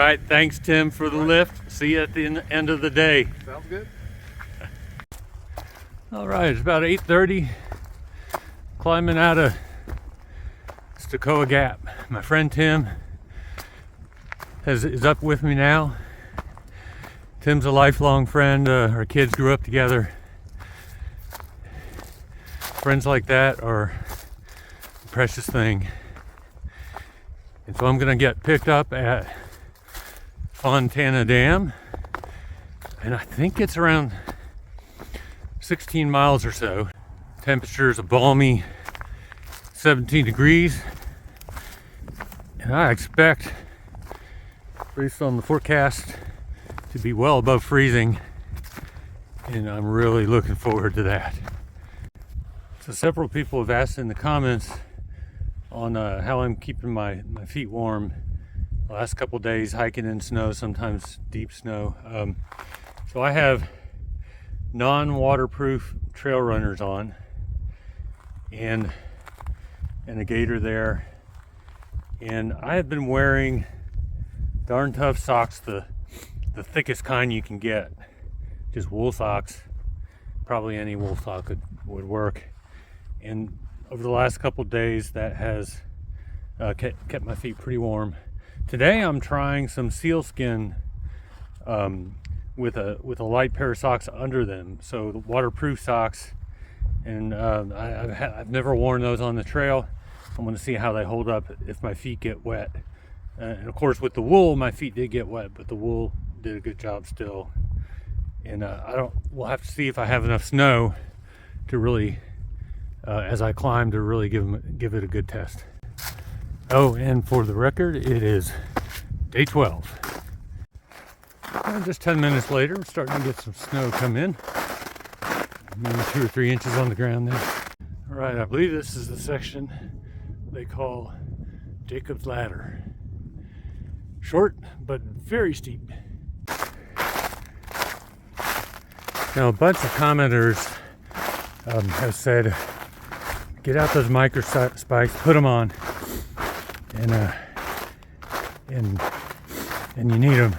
All right, thanks Tim for the lift. See you at the end of the day. Sounds good. All right, it's about 8:30. Climbing out of Stokoa Gap. My friend Tim is up with me now. Tim's a lifelong friend. Our kids grew up together. Friends like that are a precious thing. And so I'm gonna get picked up at Fontana Dam, and I think it's around 16 miles or so. Temperature is a balmy 17 degrees, and I expect, based on the forecast, to be well above freezing, and I'm really looking forward to that. So several people have asked in the comments on how I'm keeping my feet warm the last couple days, hiking in snow, sometimes deep snow. So I have non-waterproof trail runners on and a gaiter there, and I have been wearing darn tough socks, the thickest kind you can get, just wool socks. Probably any wool sock would work, and over the last couple days that has kept my feet pretty warm. Today I'm trying some sealskin with a light pair of socks under them, so the waterproof socks, and I've never worn those on the trail. I'm going to see how they hold up if my feet get wet, and of course with the wool my feet did get wet, but the wool did a good job still. And we'll have to see if I have enough snow to really as I climb, to really give it a good test. Oh, and for the record, it is day 12. And just 10 minutes later, we're starting to get some snow come in. Maybe 2 or 3 inches on the ground there. All right, I believe this is the section they call Jacob's Ladder. Short, but very steep. Now, a bunch of commenters have said, get out those micro spikes, put them on, and you need them.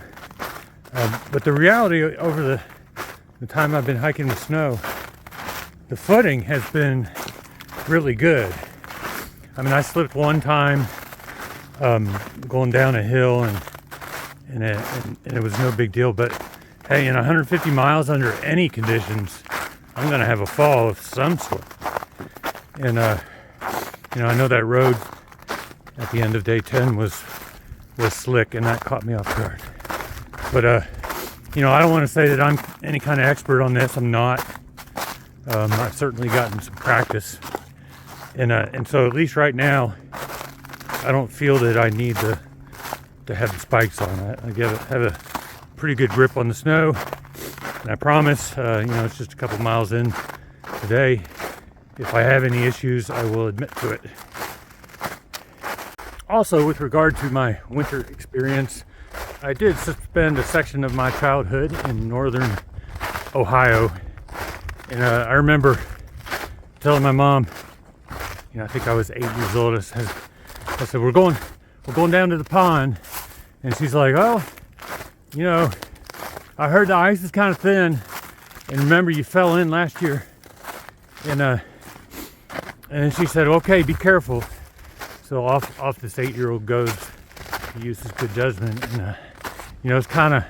But the reality, over the time I've been hiking the snow, the footing has been really good. I mean, I slipped one time going down a hill, and it was no big deal. But hey, in 150 miles under any conditions, I'm gonna have a fall of some sort. And I know that road at the end of day 10 was slick, and that caught me off guard. But I don't want to say that I'm any kind of expert on this. I'm not. I've certainly gotten some practice, and so at least right now, I don't feel that I need to have the spikes on. I have a pretty good grip on the snow, and I promise, it's just a couple miles in today. If I have any issues, I will admit to it. Also, with regard to my winter experience, I did spend a section of my childhood in northern Ohio, and I remember telling my mom, I think I was 8 years old, I said, we're going down to the pond, and she's like, oh, I heard the ice is kind of thin, and remember you fell in last year, and she said, okay, be careful. So off this 8-year-old goes. He uses good judgment, and it's kind of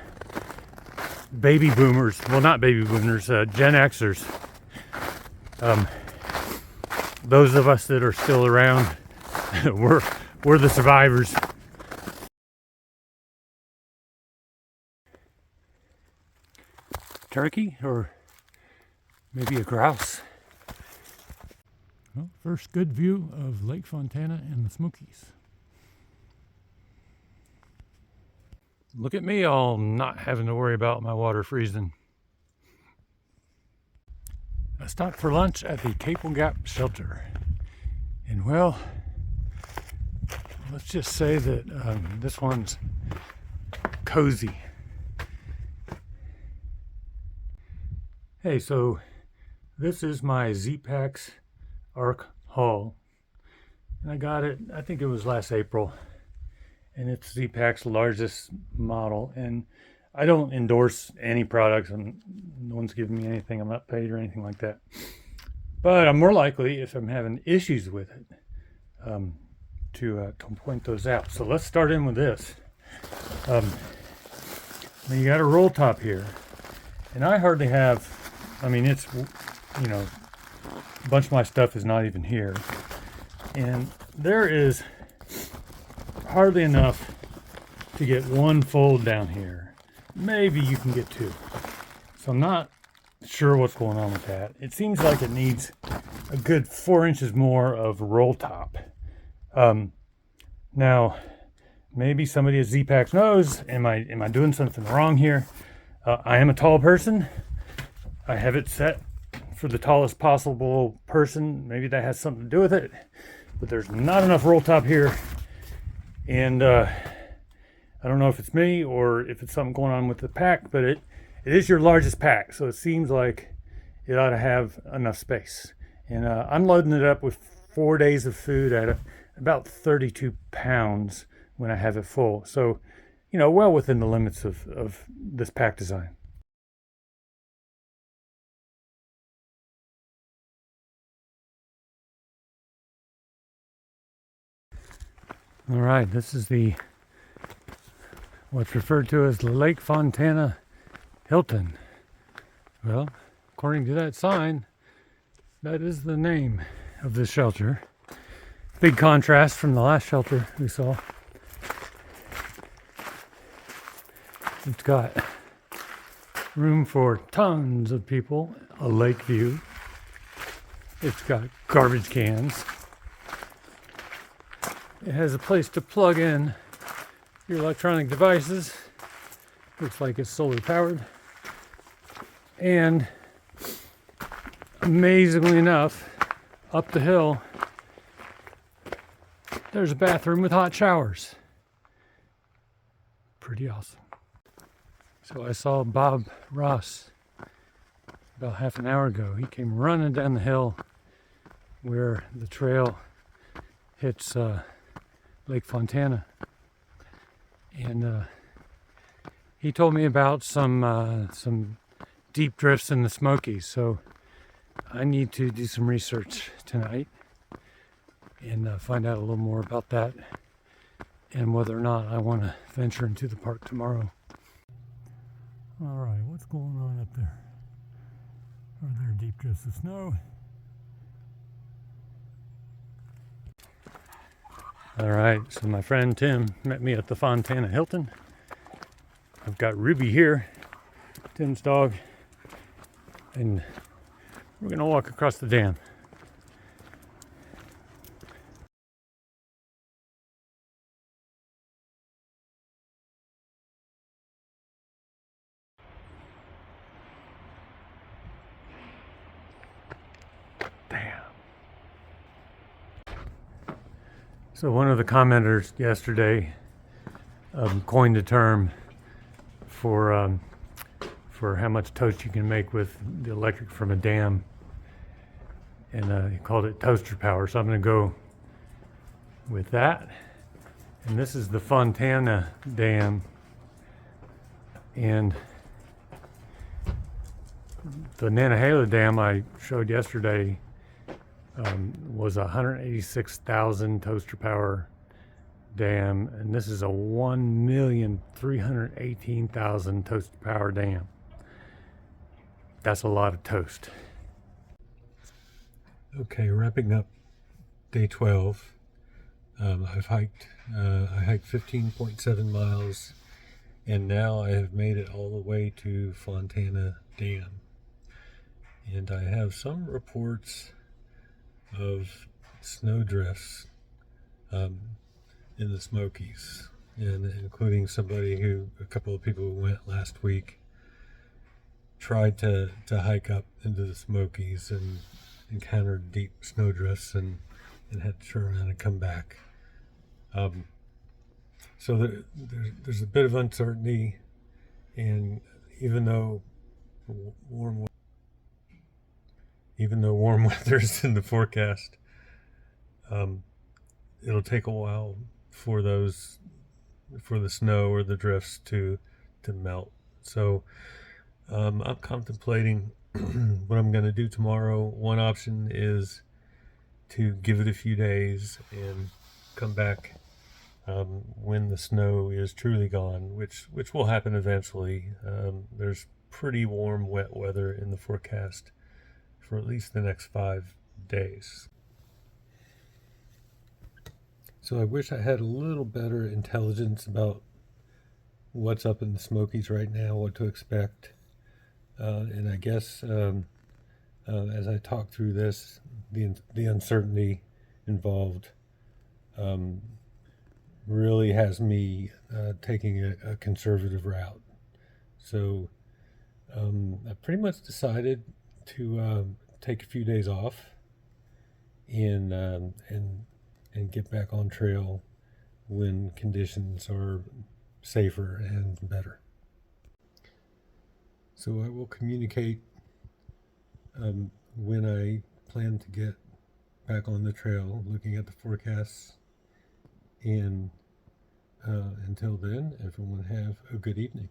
baby boomers. Well, not baby boomers, Gen Xers. Those of us that are still around, we're the survivors. Turkey, or maybe a grouse. Well, first good view of Lake Fontana and the Smokies. Look at me, all not having to worry about my water freezing. I stopped for lunch at the Capel Gap shelter. And well, let's just say that this one's cozy. Hey, so this is my Zpacks Arc Haul, and I got it, I think it was last April, and it's Zpacks' largest model. And I don't endorse any products, and no one's giving me anything. I'm not paid or anything like that. But I'm more likely, if I'm having issues with it, to point those out. So let's start in with this. Now you got a roll top here, and I hardly have. I mean, it's, you know, a bunch of my stuff is not even here, and there is hardly enough to get one fold down here. Maybe you can get two. So I'm not sure what's going on with that. It seems like it needs a good 4 inches more of roll top. Now, maybe somebody at Zpacks knows, am I doing something wrong here? I am a tall person. I have it set for the tallest possible person. Maybe that has something to do with it. But there's not enough roll top here. And I don't know if it's me or if it's something going on with the pack, but it is your largest pack. So it seems like it ought to have enough space. And I'm loading it up with 4 days of food at about 32 pounds when I have it full. So, you know, well within the limits of this pack design. All right, this is what's referred to as the Lake Fontana Hilton. Well, according to that sign, that is the name of this shelter. Big contrast from the last shelter we saw. It's got room for tons of people, a lake view. It's got garbage cans. It has a place to plug in your electronic devices. Looks like it's solar powered. And amazingly enough, up the hill, there's a bathroom with hot showers. Pretty awesome. So I saw Bob Ross about half an hour ago. He came running down the hill where the trail hits Lake Fontana. And he told me about some deep drifts in the Smokies. So I need to do some research tonight and find out a little more about that and whether or not I want to venture into the park tomorrow. All right, what's going on up there? Are there deep drifts of snow? All right, so my friend Tim met me at the Fontana Hilton. I've got Ruby here, Tim's dog, and we're gonna walk across the dam. Damn. So one of the commenters yesterday coined a term for how much toast you can make with the electric from a dam, and he called it toaster power. So I'm going to go with that. And this is the Fontana Dam, and the Nantahala Dam I showed yesterday was a 186,000 toaster power dam, and this is a 1,318,000 toaster power dam. That's a lot of toast. Okay, wrapping up day 12. I hiked 15.7 miles, and now I have made it all the way to Fontana Dam. And I have some reports of snowdrifts in the Smokies, and including a couple of people who went last week tried to hike up into the Smokies and encountered deep snowdrifts and had to turn around and come back. So there's a bit of uncertainty, and even though warm weather is in the forecast, it'll take a while for those for the snow or the drifts to melt. So I'm contemplating what I'm going to do tomorrow. One option is to give it a few days and come back when the snow is truly gone, which will happen eventually. There's pretty warm, wet weather in the forecast for at least the next 5 days. So I wish I had a little better intelligence about what's up in the Smokies right now, what to expect. And I guess as I talk through this, the uncertainty involved really has me taking a conservative route. So I pretty much decided to take a few days off and get back on trail when conditions are safer and better. So I will communicate when I plan to get back on the trail, looking at the forecasts. And until then, everyone have a good evening.